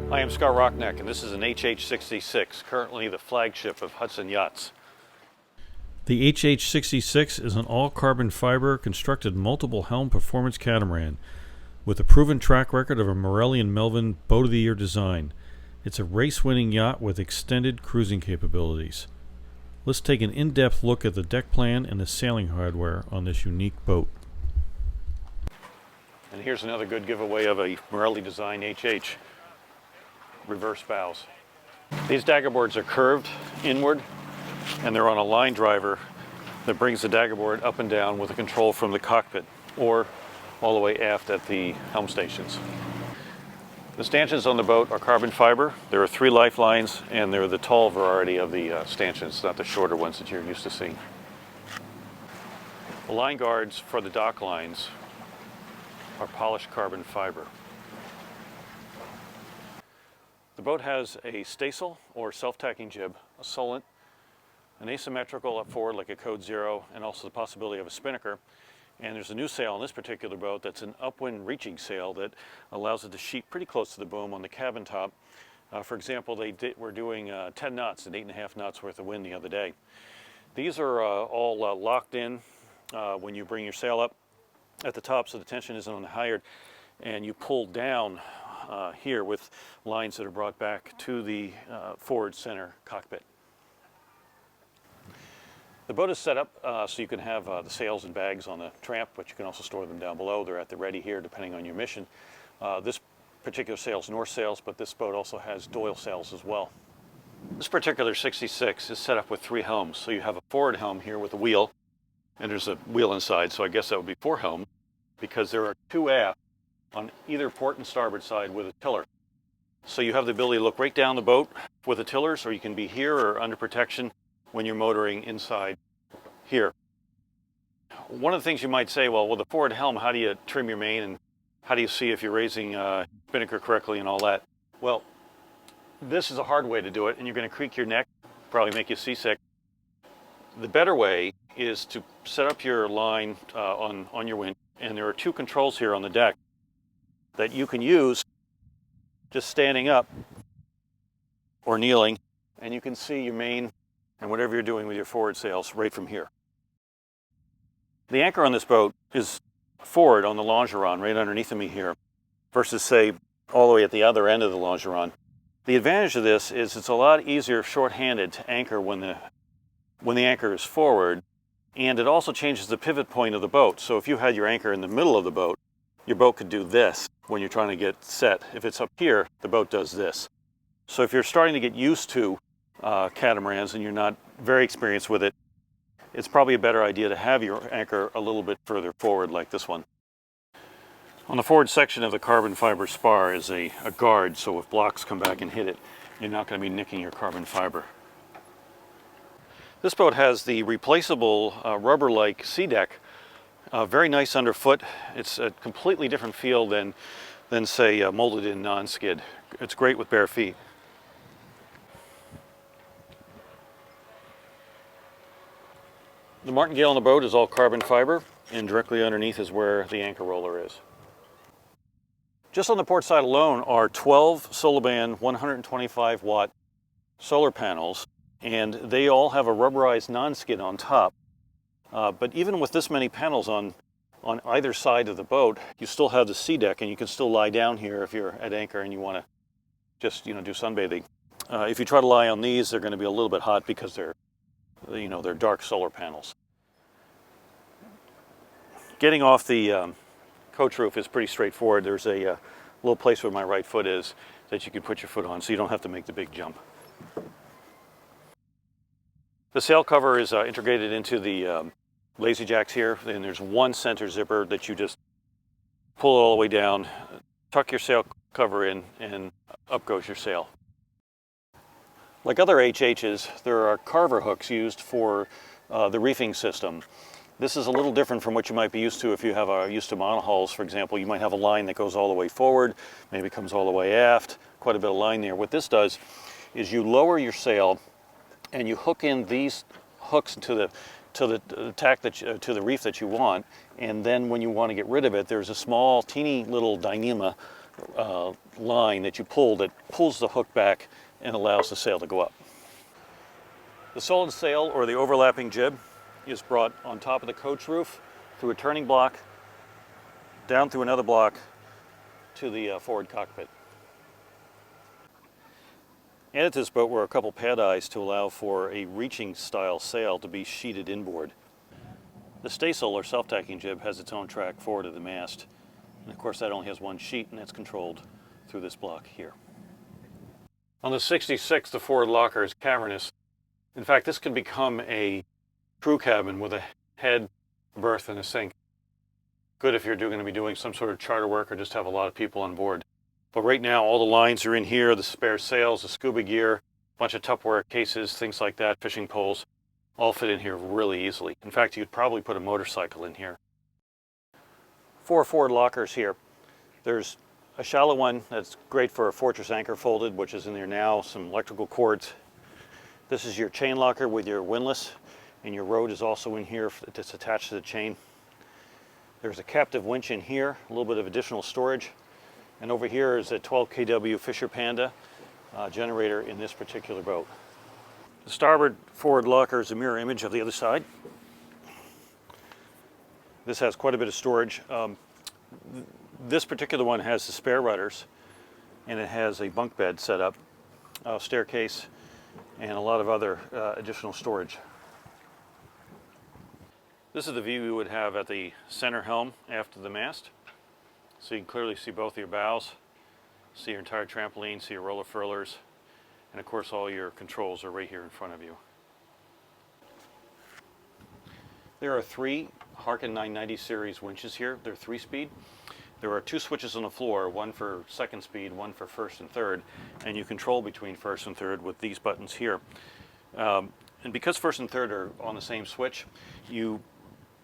Hi, I'm Scott Rocknak, and this is an HH66, currently the flagship of Hudson Yachts. The HH66 is an all-carbon fiber constructed multiple helm performance catamaran with a proven track record of a Morelli and Melvin Boat of the Year design. It's a race-winning yacht with extended cruising capabilities. Let's take an in-depth look at the deck plan and the sailing hardware on this unique boat. And here's another good giveaway of a Morelli design HH. Reverse bows. These dagger boards are curved inward, and they're on a line driver that brings the dagger board up and down with a control from the cockpit or all the way aft at the helm stations. The stanchions on the boat are carbon fiber. There are 3 lifelines, and they're the tall variety of the stanchions, not the shorter ones that you're used to seeing. The line guards for the dock lines are polished carbon fiber. The boat has a staysail or self-tacking jib, a solent, an asymmetrical up forward like a Code 0, and also the possibility of a spinnaker. And there's a new sail on this particular boat that's an upwind reaching sail that allows it to sheet pretty close to the boom on the cabin top. For example, were doing 10 knots and 8.5 knots worth of wind the other day. These are all locked in when you bring your sail up at the top, so the tension isn't on the halyard, and you pull down here with lines that are brought back to the forward center cockpit. The boat is set up so you can have the sails and bags on the tramp, but you can also store them down below. They're at the ready here depending on your mission. This particular sail is north sails, but this boat also has doyle sails as well. This particular 66 is set up with 3 helms. So you have a forward helm here with a wheel, and there's a wheel inside, so I guess that would be 4 helms, because there are 2 aft on either port and starboard side with a tiller. So you have the ability to look right down the boat with the tillers, or you can be here or under protection when you're motoring inside here. One of the things you might say, well, with a forward helm, how do you trim your main and how do you see if you're raising spinnaker correctly and all that? Well, this is a hard way to do it, and you're going to creak your neck, probably make you seasick. The better way is to set up your line on your winch, and there are 2 controls here on the deck that you can use just standing up or kneeling, and you can see your main and whatever you're doing with your forward sails right from here. The anchor on this boat is forward on the longeron, right underneath of me here, versus say all the way at the other end of the longeron. The advantage of this is it's a lot easier short-handed to anchor when the anchor is forward, and it also changes the pivot point of the boat. So if you had your anchor in the middle of the boat, your boat could do this when you're trying to get set. If it's up here, the boat does this. So if you're starting to get used to catamarans and you're not very experienced with it, it's probably a better idea to have your anchor a little bit further forward like this one. On the forward section of the carbon fiber spar is a guard, so if blocks come back and hit it, you're not going to be nicking your carbon fiber. This boat has the replaceable rubber-like sea deck. Very nice underfoot. It's a completely different feel than say molded in non-skid. It's great with bare feet. The martingale on the boat is all carbon fiber, and directly underneath is where the anchor roller is. Just on the port side alone are 12 Soliband 125 watt solar panels, and they all have a rubberized non-skid on top. But even with this many panels on either side of the boat, you still have the sea deck, and you can still lie down here if you're at anchor and you want to just do sunbathing. If you try to lie on these, they're going to be a little bit hot because they're dark solar panels. Getting off the coach roof is pretty straightforward. There's a little place where my right foot is that you can put your foot on, so you don't have to make the big jump. The sail cover is integrated into the lazy jacks here, and there's one center zipper that you just pull it all the way down, tuck your sail cover in, and up goes your sail. Like other HHs, there are Carver hooks used for the reefing system. This is a little different from what you might be used to if you have used to monohulls, for example. You might have a line that goes all the way forward, maybe comes all the way aft, quite a bit of line there. What this does is you lower your sail and you hook in these hooks to the tack to the reef that you want, and then when you want to get rid of it, there's a small teeny little dynema line that you pull that pulls the hook back and allows the sail to go up. The solid sail, or the overlapping jib, is brought on top of the coach roof through a turning block, down through another block to the forward cockpit. Added to this boat were a couple pad eyes to allow for a reaching style sail to be sheeted inboard. The staysail, or self-tacking jib, has its own track forward of the mast. And of course that only has one sheet, and that's controlled through this block here. On the 66, the forward locker is cavernous. In fact, this can become a crew cabin with a head, berth, and a sink. Good if you're going to be doing some sort of charter work or just have a lot of people on board. But right now all the lines are in here, the spare sails, the scuba gear, a bunch of Tupperware cases, things like that, fishing poles, all fit in here really easily. In fact, you could probably put a motorcycle in here. 4 forward lockers here. There's a shallow one that's great for a fortress anchor folded, which is in there now, some electrical cords. This is your chain locker with your windlass, and your rode is also in here that's attached to the chain. There's a captive winch in here, a little bit of additional storage. And over here is a 12 kW Fisher Panda generator in this particular boat. The starboard forward locker is a mirror image of the other side. This has quite a bit of storage. This particular one has the spare rudders, and it has a bunk bed set up, a staircase, and a lot of other additional storage. This is the view you would have at the center helm after the mast. So you can clearly see both your bows, see your entire trampoline, see your roller furlers, and of course all your controls are right here in front of you. There are 3 Harken 990 series winches here. They're 3-speed. There are 2 switches on the floor, one for 2nd speed, one for 1st and 3rd, and you control between 1st and 3rd with these buttons here. And because 1st and 3rd are on the same switch, you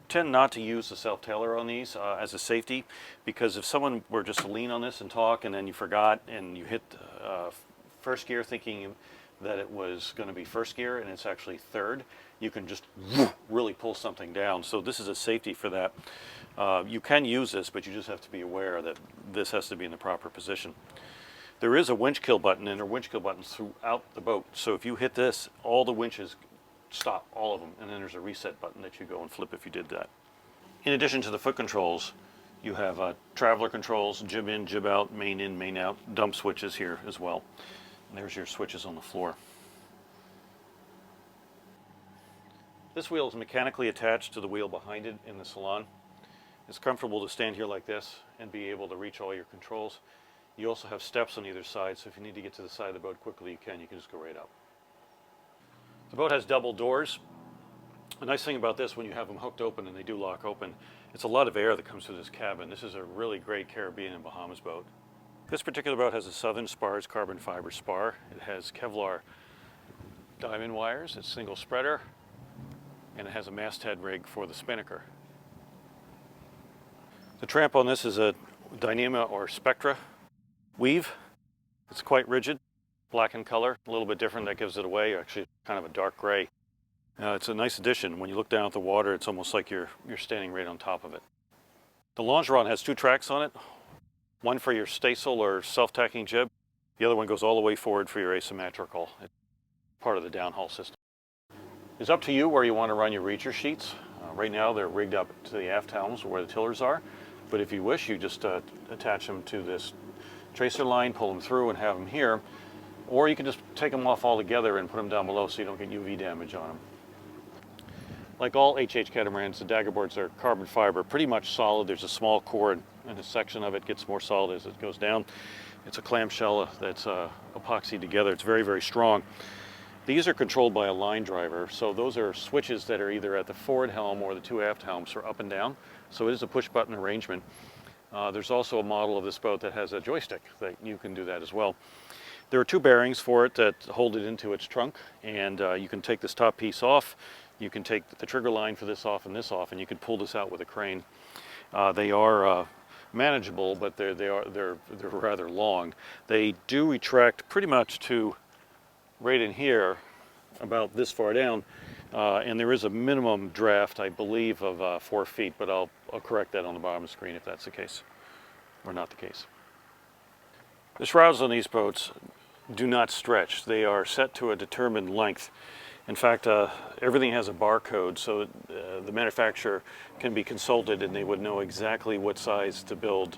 tend not to use the self-tailer on these as a safety, because if someone were just to lean on this and talk and then you forgot and you hit 1st gear thinking that it was going to be 1st gear and it's actually 3rd, you can just really pull something down. So this is a safety for that. You can use this, but you just have to be aware that this has to be in the proper position. There is a winch kill button, and there are winch kill buttons throughout the boat. So if you hit this, all the winches stop, all of them, and then there's a reset button that you go and flip if you did that. In addition to the foot controls, you have traveler controls, jib in, jib out, main in, main out, dump switches here as well. And there's your switches on the floor. This wheel is mechanically attached to the wheel behind it in the salon. It's comfortable to stand here like this and be able to reach all your controls. You also have steps on either side, so if you need to get to the side of the boat quickly, you can just go right up. The boat has double doors. The nice thing about this, when you have them hooked open and they do lock open, it's a lot of air that comes through this cabin. This is a really great Caribbean and Bahamas boat. This particular boat has a Southern Spars carbon fiber spar. It has Kevlar diamond wires, it's single spreader, and it has a masthead rig for the spinnaker. The tramp on this is a Dyneema or Spectra weave. It's quite rigid, black in color, a little bit different, that gives it away, actually kind of a dark gray. It's a nice addition. When you look down at the water, it's almost like you're standing right on top of it. The longeron has 2 tracks on it, one for your staysail or self-tacking jib. The other one goes all the way forward for your asymmetrical, part of the downhaul system. It's up to you where you want to run your reacher sheets. Right now they're rigged up to the aft helms where the tillers are, but if you wish, you just attach them to this tracer line, pull them through and have them here, or you can just take them off altogether and put them down below so you don't get UV damage on them. Like all HH catamarans, the Dagger boards are carbon fiber, pretty much solid. There's a small cord and a section of it gets more solid as it goes down. It's a clamshell that's epoxied together. It's very, very strong. These are controlled by a line driver, so those are switches that are either at the forward helm or the 2 aft helms, or up and down. So it is a push button arrangement. There's also a model of this boat that has a joystick that you can do that as well. There are 2 bearings for it that hold it into its trunk, and you can take this top piece off. You can take the trigger line for this off, and you can pull this out with a crane. They are manageable, but they're rather long. They do retract pretty much to right in here, about this far down, and there is a minimum draft, I believe, of 4 feet, but I'll correct that on the bottom of the screen if that's the case, or not the case. The shrouds on these boats do not stretch. They are set to a determined length. In fact, everything has a barcode, so the manufacturer can be consulted and they would know exactly what size to build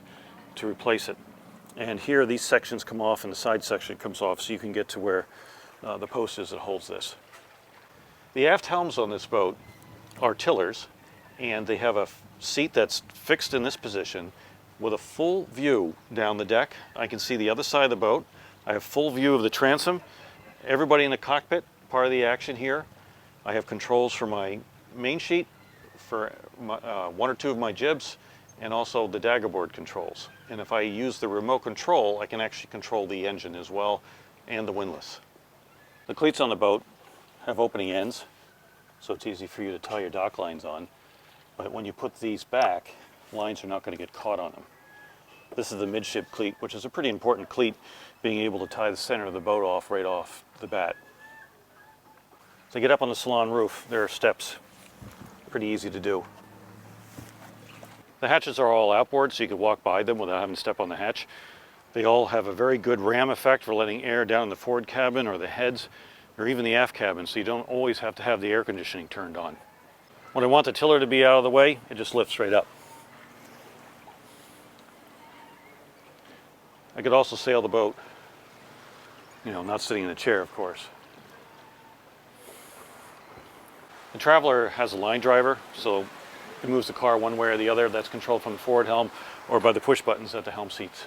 to replace it. And here these sections come off and the side section comes off, so you can get to where the post is that holds this. The aft helms on this boat are tillers, and they have a seat that's fixed in this position with a full view down the deck. I can see the other side of the boat. I have full view of the transom. Everybody in the cockpit, part of the action here. I have controls for my main sheet, for my, one or two of my jibs, and also the dagger board controls. And if I use the remote control, I can actually control the engine as well, and the windlass. The cleats on the boat have opening ends, so it's easy for you to tie your dock lines on. But when you put these back, lines are not going to get caught on them. This is the midship cleat, which is a pretty important cleat, being able to tie the center of the boat off right off the bat. To get up on the salon roof, there are steps. Pretty easy to do. The hatches are all outboard, so you can walk by them without having to step on the hatch. They all have a very good ram effect for letting air down in the forward cabin or the heads, or even the aft cabin, so you don't always have to have the air conditioning turned on. When I want the tiller to be out of the way, it just lifts straight up. I could also sail the boat, not sitting in a chair, of course. The Traveler has a line driver, so it moves the car one way or the other. That's controlled from the forward helm or by the push buttons at the helm seats.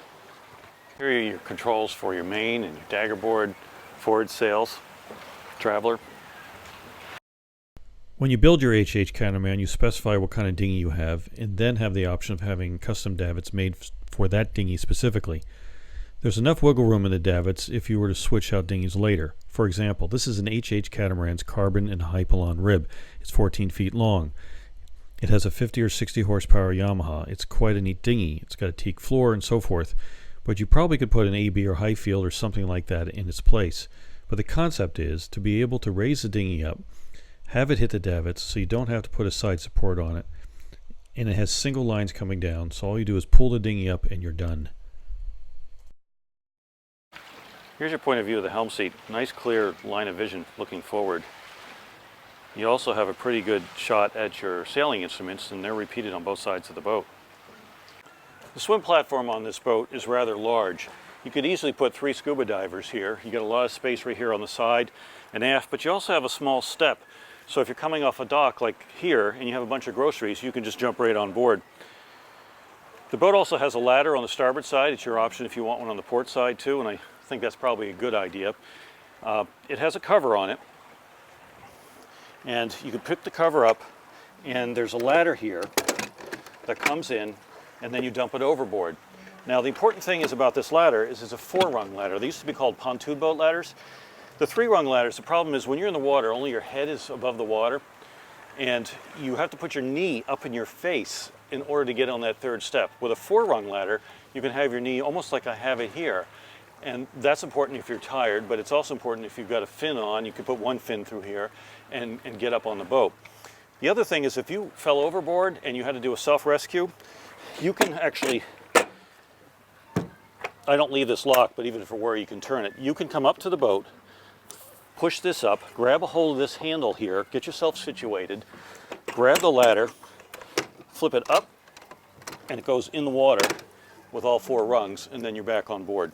Here are your controls for your main and your dagger board, forward sails, Traveler. When you build your HH Catamaran, you specify what kind of dinghy you have, and then have the option of having custom davits made for that dinghy specifically. There's enough wiggle room in the davits if you were to switch out dinghies later. For example, this is an HH Catamaran's carbon and high pylon rib. It's 14 feet long. It has a 50 or 60 horsepower Yamaha. It's quite a neat dinghy. It's got a teak floor and so forth. But you probably could put an AB or high field or something like that in its place. But the concept is to be able to raise the dinghy up, have it hit the davits so you don't have to put a side support on it, and it has single lines coming down, so all you do is pull the dinghy up and you're done. Here's your point of view of the helm seat. Nice clear line of vision looking forward. You also have a pretty good shot at your sailing instruments, and they're repeated on both sides of the boat. The swim platform on this boat is rather large. You could easily put 3 scuba divers here. You get a lot of space right here on the side and aft, but you also have a small step. So if you're coming off a dock like here and you have a bunch of groceries, you can just jump right on board. The boat also has a ladder on the starboard side. It's your option if you want one on the port side too, and I think that's probably a good idea. It has a cover on it, and you can pick the cover up, and there's a ladder here that comes in, and then you dump it overboard. Now the important thing is about this ladder is it's a 4-rung ladder. They used to be called pontoon boat ladders. The 3-rung ladders, the problem is when you're in the water, only your head is above the water, and you have to put your knee up in your face in order to get on that 3rd step. With a 4-rung ladder, you can have your knee almost like I have it here. And that's important if you're tired, but it's also important if you've got a fin on. You can put one fin through here and get up on the boat. The other thing is if you fell overboard and you had to do a self-rescue, you can actually, I don't leave this locked, but even if it were, you can turn it. You can come up to the boat, push this up, grab a hold of this handle here, get yourself situated, grab the ladder, flip it up, and it goes in the water with all 4 rungs, and then you're back on board.